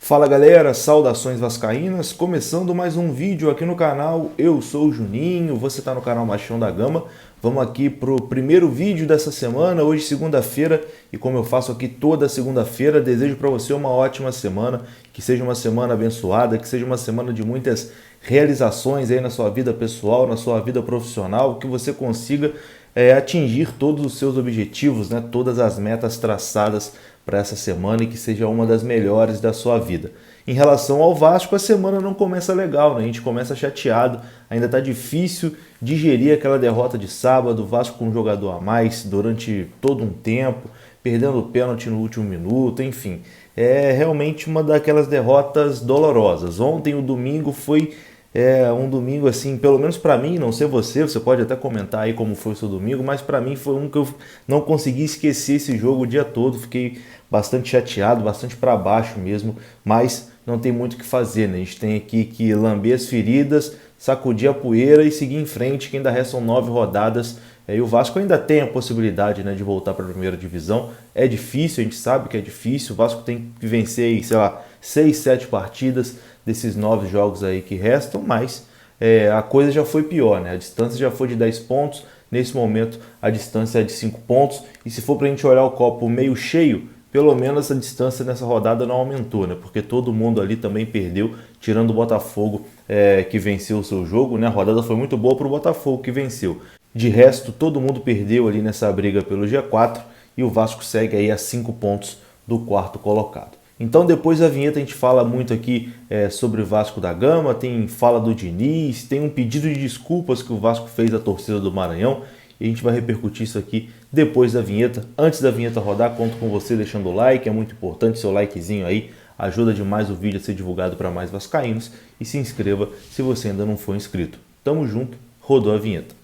Fala galera, saudações vascaínas, começando mais um vídeo aqui no canal. Eu sou o Juninho, você está no canal Machão da Gama. Vamos aqui pro primeiro vídeo dessa semana, hoje segunda-feira, e como eu faço aqui toda segunda-feira, desejo para você uma ótima semana, que seja uma semana abençoada, que seja uma semana de muitas realizações aí na sua vida pessoal, na sua vida profissional, que você consiga atingir todos os seus objetivos, né? Todas as metas traçadas para essa semana e que seja uma das melhores da sua vida. Em relação ao Vasco, a semana não começa legal, né? A gente começa chateado, ainda está difícil digerir aquela derrota de sábado, o Vasco com um jogador a mais durante todo um tempo, perdendo o pênalti no último minuto, enfim. É realmente uma daquelas derrotas dolorosas. Ontem, o domingo, foi um domingo assim, pelo menos para mim, não sei você pode até comentar aí como foi o seu domingo, mas para mim foi um que eu não consegui esquecer esse jogo o dia todo, fiquei bastante chateado, bastante para baixo mesmo, mas não tem muito o que fazer, né? A gente tem aqui que lamber as feridas, sacudir a poeira e seguir em frente, que ainda restam 9 rodadas, e o Vasco ainda tem a possibilidade, né, de voltar para a primeira divisão. É difícil, a gente sabe que é difícil, o Vasco tem que vencer aí, sei lá, 6, 7 partidas desses 9 jogos aí que restam, mas a coisa já foi pior, né? A distância já foi de 10 pontos, nesse momento a distância é de 5 pontos, e se for para a gente olhar o copo meio cheio, pelo menos a distância nessa rodada não aumentou, né? Porque todo mundo ali também perdeu, tirando o Botafogo que venceu o seu jogo, né? A rodada foi muito boa para o Botafogo que venceu. De resto, todo mundo perdeu ali nessa briga pelo G4 e o Vasco segue aí a 5 pontos do quarto colocado. Então depois da vinheta a gente fala muito aqui sobre o Vasco da Gama, tem fala do Diniz, tem um pedido de desculpas que o Vasco fez à torcida do Maranhão e a gente vai repercutir isso aqui depois da vinheta. Antes da vinheta rodar, conto com você deixando o like, é muito importante, seu likezinho aí ajuda demais o vídeo a ser divulgado para mais vascaínos e se inscreva se você ainda não for inscrito. Tamo junto, rodou a vinheta.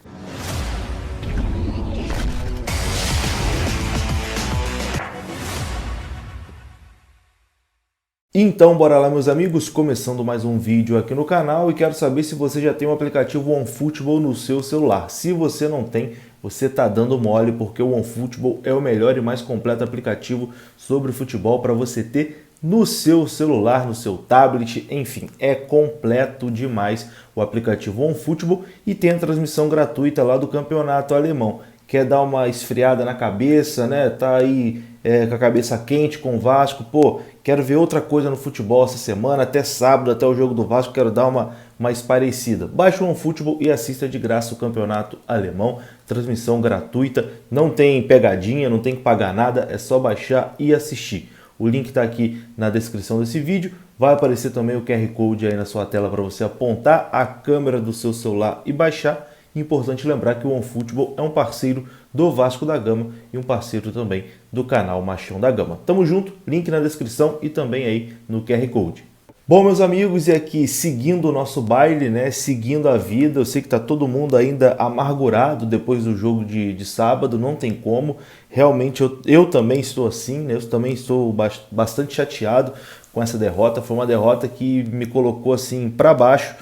Então bora lá meus amigos, começando mais um vídeo aqui no canal e quero saber se você já tem o aplicativo OneFootball no seu celular. Se você não tem, você tá dando mole, porque o OneFootball é o melhor e mais completo aplicativo sobre futebol para você ter no seu celular, no seu tablet, enfim, é completo demais o aplicativo OneFootball e tem a transmissão gratuita lá do campeonato alemão. Quer dar uma esfriada na cabeça, né? Tá aí com a cabeça quente com o Vasco, pô, quero ver outra coisa no futebol essa semana, até sábado, até o jogo do Vasco, quero dar uma mais parecida. Baixe o OneFootball e assista de graça o campeonato alemão, transmissão gratuita, não tem pegadinha, não tem que pagar nada, é só baixar e assistir. O link está aqui na descrição desse vídeo, vai aparecer também o QR Code aí na sua tela para você apontar a câmera do seu celular e baixar. Importante lembrar que o OneFootball é um parceiro do Vasco da Gama e um parceiro também do canal Machão da Gama. Tamo junto, link na descrição e também aí no QR Code. Bom, meus amigos, e aqui seguindo o nosso baile, né, seguindo a vida, eu sei que tá todo mundo ainda amargurado depois do jogo de sábado, não tem como, realmente eu também estou assim, né, eu também estou bastante chateado com essa derrota, foi uma derrota que me colocou assim para baixo,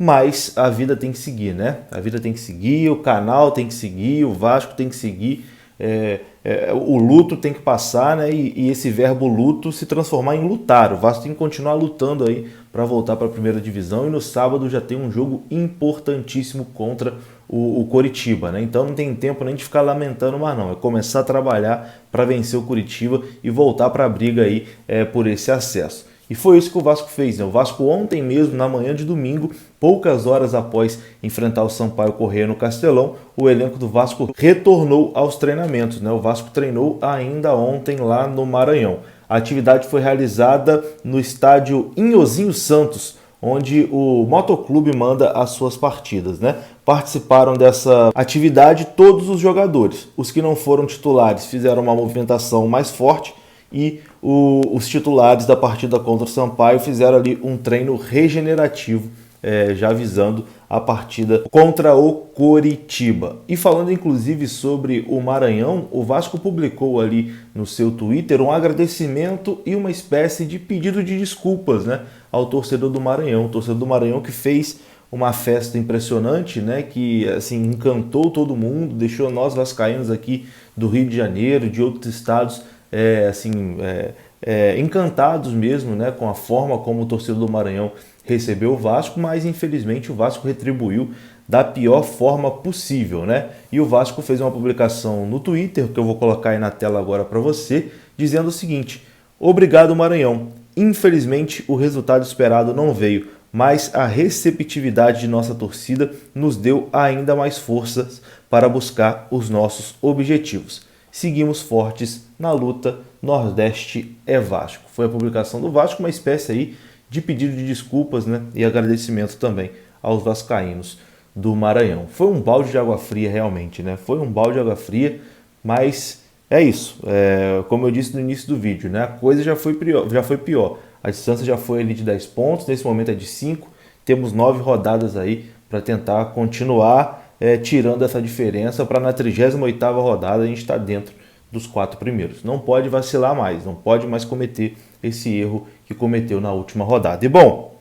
mas a vida tem que seguir, né? A vida tem que seguir, o canal tem que seguir, o Vasco tem que seguir, o luto tem que passar, né? E esse verbo luto se transformar em lutar. O Vasco tem que continuar lutando aí para voltar para a primeira divisão e no sábado já tem um jogo importantíssimo contra o Coritiba, né? Então não tem tempo nem de ficar lamentando mais não, é começar a trabalhar para vencer o Coritiba e voltar para a briga aí por esse acesso. E foi isso que o Vasco fez, né? O Vasco ontem mesmo, na manhã de domingo, poucas horas após enfrentar o Sampaio Corrêa no Castelão, o elenco do Vasco retornou aos treinamentos, né? O Vasco treinou ainda ontem lá no Maranhão. A atividade foi realizada no estádio Inhozinho Santos, onde o Motoclube manda as suas partidas, né? Participaram dessa atividade todos os jogadores. Os que não foram titulares fizeram uma movimentação mais forte, e os titulares da partida contra o Sampaio fizeram ali um treino regenerativo, já visando a partida contra o Coritiba. E falando inclusive sobre o Maranhão, o Vasco publicou ali no seu Twitter um agradecimento e uma espécie de pedido de desculpas, né, ao torcedor do Maranhão. O torcedor do Maranhão que fez uma festa impressionante, né, que assim encantou todo mundo, deixou nós vascaínos aqui do Rio de Janeiro, de outros estados, encantados mesmo, né, com a forma como o torcedor do Maranhão recebeu o Vasco, mas infelizmente o Vasco retribuiu da pior forma possível, né? E o Vasco fez uma publicação no Twitter, que eu vou colocar aí na tela agora para você, dizendo o seguinte: obrigado, Maranhão. Infelizmente o resultado esperado não veio, mas a receptividade de nossa torcida nos deu ainda mais forças para buscar os nossos objetivos. Seguimos fortes na luta, Nordeste é Vasco. Foi a publicação do Vasco, uma espécie aí de pedido de desculpas, né, e agradecimento também aos vascaínos do Maranhão. Foi um balde de água fria realmente, né? Foi um balde de água fria, mas é isso. Como eu disse no início do vídeo, né, a coisa já foi pior. A distância já foi ali de 10 pontos, nesse momento é de 5. Temos 9 rodadas aí para tentar continuar tirando essa diferença para na 38ª rodada a gente estar dentro dos 4 primeiros. Não pode vacilar mais, não pode mais cometer esse erro que cometeu na última rodada. E bom,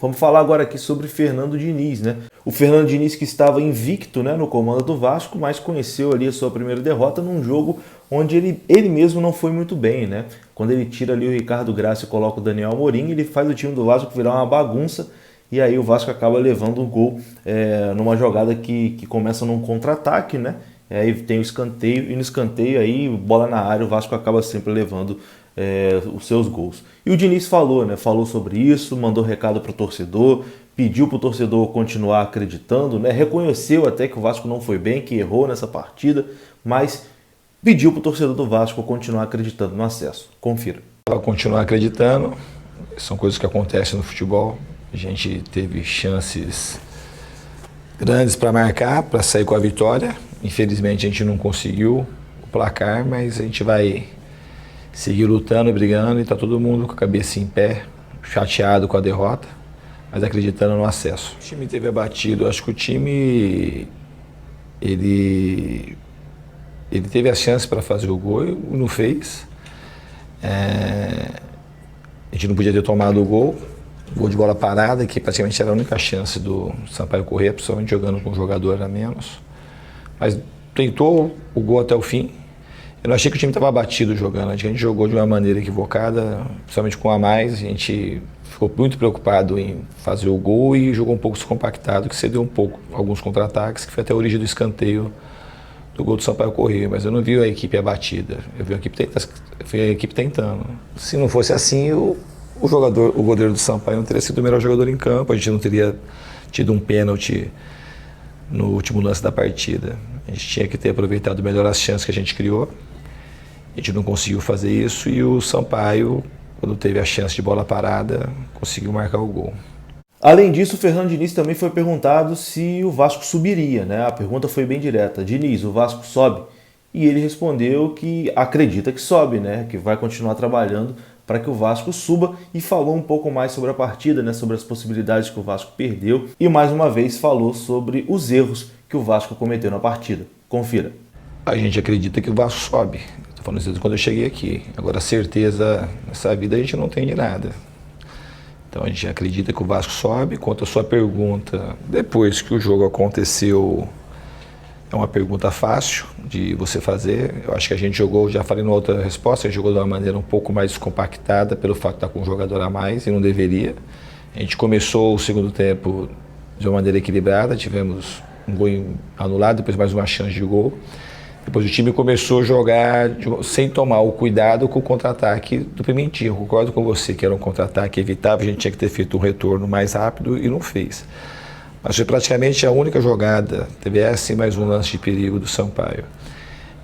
vamos falar agora aqui sobre Fernando Diniz, né? O Fernando Diniz que estava invicto, né, no comando do Vasco, mas conheceu ali a sua primeira derrota num jogo onde ele mesmo não foi muito bem, né? Quando ele tira ali o Ricardo Graça e coloca o Daniel Amorim, ele faz o time do Vasco virar uma bagunça e aí o Vasco acaba levando um gol numa jogada que começa num contra-ataque, né? Aí tem o escanteio e no escanteio aí, bola na área, o Vasco acaba sempre levando os seus gols. E o Diniz falou, né? Falou sobre isso, mandou recado para o torcedor, pediu para o torcedor continuar acreditando, né? Reconheceu até que o Vasco não foi bem, que errou nessa partida, mas pediu para o torcedor do Vasco continuar acreditando no acesso. Confira. Continuar acreditando, são coisas que acontecem no futebol. A gente teve chances grandes para marcar, para sair com a vitória. Infelizmente a gente não conseguiu o placar, mas a gente vai seguir lutando e brigando e está todo mundo com a cabeça em pé, chateado com a derrota, mas acreditando no acesso. O time teve abatido, acho que o time ele teve a chance para fazer o gol e não fez. A gente não podia ter tomado o gol de bola parada, que praticamente era a única chance do Sampaio Corrêa, principalmente jogando com um jogador a menos. Mas tentou o gol até o fim. Eu não achei que o time estava abatido jogando, a gente jogou de uma maneira equivocada, principalmente com a mais. A gente ficou muito preocupado em fazer o gol e jogou um pouco descompactado, que cedeu um pouco alguns contra-ataques, que foi até a origem do escanteio do gol do Sampaio Corrêa. Mas eu não vi a equipe abatida, eu vi a equipe tentando. Se não fosse assim, o goleiro do Sampaio não teria sido o melhor jogador em campo, a gente não teria tido um pênalti no último lance da partida. A gente tinha que ter aproveitado melhor as chances que a gente criou. A gente não conseguiu fazer isso e o Sampaio, quando teve a chance de bola parada, conseguiu marcar o gol. Além disso, o Fernando Diniz também foi perguntado se o Vasco subiria, né? A pergunta foi bem direta: Diniz, o Vasco sobe? E ele respondeu que acredita que sobe, né? Que vai continuar trabalhando para que o Vasco suba, e falou um pouco mais sobre a partida, né? Sobre as possibilidades que o Vasco perdeu e mais uma vez falou sobre os erros que o Vasco cometeu na partida. Confira. A gente acredita que o Vasco sobe. Estou falando isso quando eu cheguei aqui. Agora, certeza nessa vida a gente não tem de nada. Então a gente acredita que o Vasco sobe. Quanto à sua pergunta, depois que o jogo aconteceu, é uma pergunta fácil de você fazer. Eu acho que a gente jogou, já falei na outra resposta, a gente jogou de uma maneira um pouco mais descompactada pelo fato de estar com um jogador a mais e não deveria. A gente começou o segundo tempo de uma maneira equilibrada, tivemos um gol anulado, depois mais uma chance de gol. Depois o time começou a jogar sem tomar o cuidado com o contra-ataque do Pimentinha. Eu concordo com você que era um contra-ataque evitável, a gente tinha que ter feito um retorno mais rápido e não fez. Mas foi praticamente a única jogada, teve essa e mais um lance de perigo do Sampaio.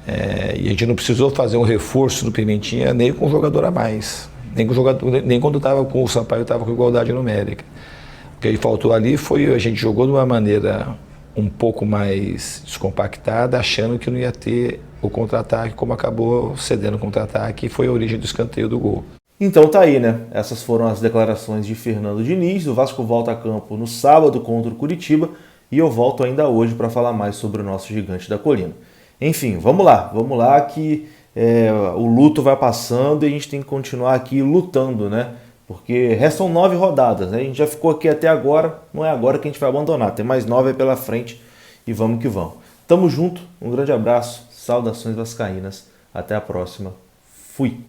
E a gente não precisou fazer um reforço no Pimentinha nem com um jogador a mais, nem quando estava com o Sampaio estava com igualdade numérica. O que faltou ali foi a gente jogou de uma maneira um pouco mais descompactada, achando que não ia ter o contra-ataque, como acabou cedendo o contra-ataque, e foi a origem do escanteio do gol. Então tá aí, né? Essas foram as declarações de Fernando Diniz. O Vasco volta a campo no sábado contra o Curitiba e eu volto ainda hoje para falar mais sobre o nosso gigante da colina. Enfim, vamos lá que o luto vai passando e a gente tem que continuar aqui lutando, né? Porque restam 9 rodadas, né? A gente já ficou aqui até agora, não é agora que a gente vai abandonar, tem mais 9 aí pela frente e vamos que vamos. Tamo junto, um grande abraço, saudações vascaínas, até a próxima, fui!